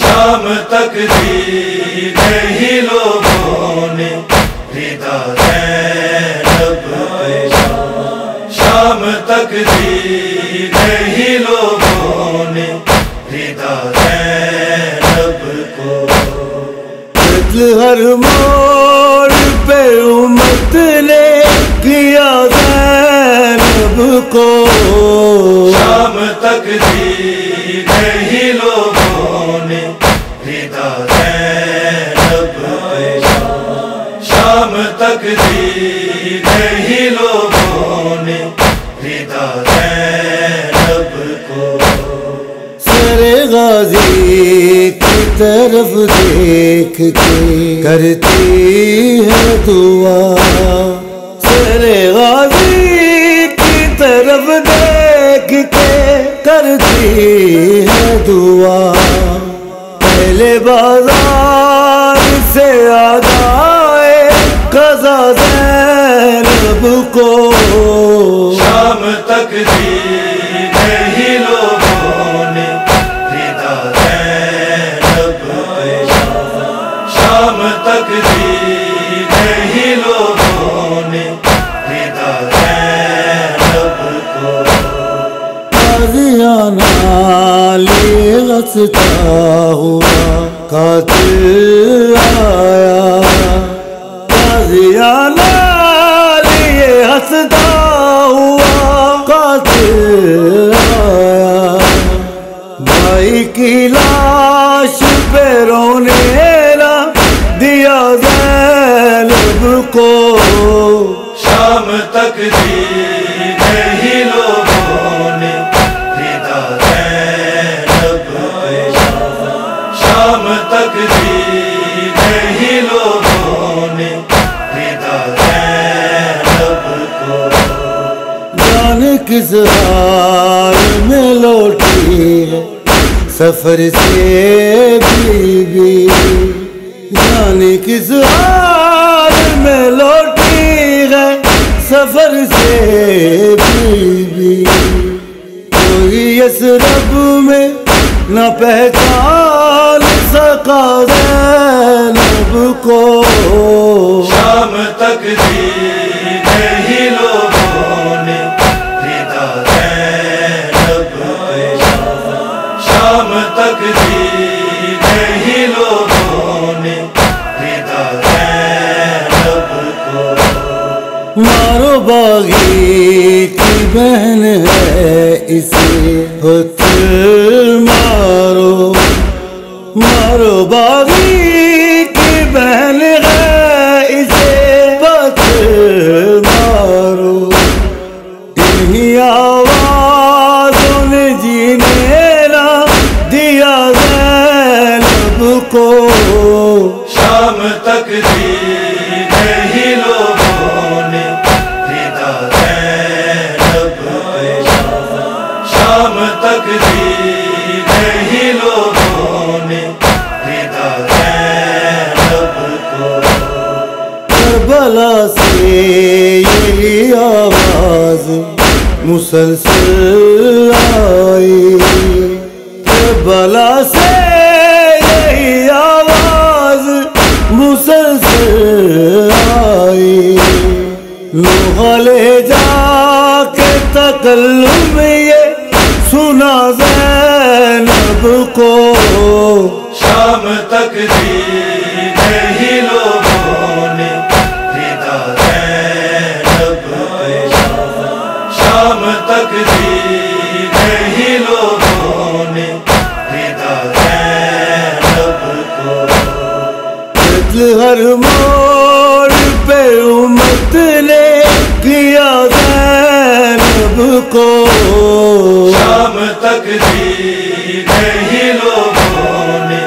شام تک دی نہیں لوگوں نے ردا زینب کو، شام تک دی نہیں لوگوں نے ردا زینب کو، ہر موڑ پہ امت نے کیا زینب کو، شام تک دی نہیں لوگوں نے ردا زینب کو، شام تک دی نہیں لوگوں نے ردا زینب کو، سر غازی کی طرف دیکھ کے کرتی ہے دعا، سر غازی کی طرف دیکھ کے کرتی ہے دعا، پہلے بازار سے آ جائے قضا زینب کو، شام تک دی نہیں لوگوں نے ردا زینب کو، شام تک دی نہیں لوگوں نے ردا زینب کو، غازیانہ لیے ہنستا ہوا قاتل آیا، غازیانہ لیے ہنستا ہوا قاتل آیا، بھائی کی لاش پہ رونے نہ دیا زینب کو، شام تک دی نہیں لوگوں نے ردا زینب کو، شام تک دی نہیں لوگوں نے ردا زینب کو، جان کس حال میں لوٹی ہے سفر سے بیوی، جان کس حال میں لوٹی ہے سفر سے بیوی، کوئی یثرب میں نہ پہچان سکا زینب کو، شام تک دی نہیں لوگوں نے ردا زینب کو، شام تک دی نہیں لوگوں نے ردا زینب کو، مارو باغی کی بہن ہے اسے پتھر مارو، مارو باغی کی بہن ہے اسے پتھر مارو، انہی آوازوں نے جینے نہ دیا زینب کو، شام تک دی نہیں لوگوں نے ردا زینب کو، شام تک دی نہیں لوگوں نے ردا زینب کو، کربلا سے یہی آواز مسلسل آئی، کربلا سے یہی آواز مسلسل آئی، لوہا لے جا کے تکلم یہ سنا زینب کو، شام تک دی نہیں لوگوں نے ردا زینب کو، شام تک دی نہیں لوگوں نے ردا زینب کو، ہر موڑ پہ امت نے کیا زینب کو، شام تک دی نہیں لوگوں نے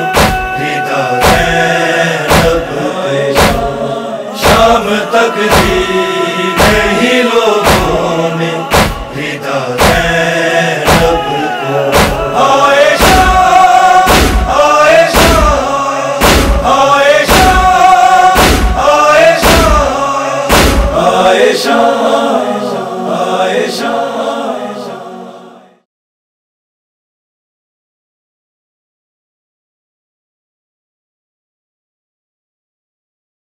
ردا زینب کو، شام تک دی نہیں لوگوں نے ردا زینب کو، عائشہ شام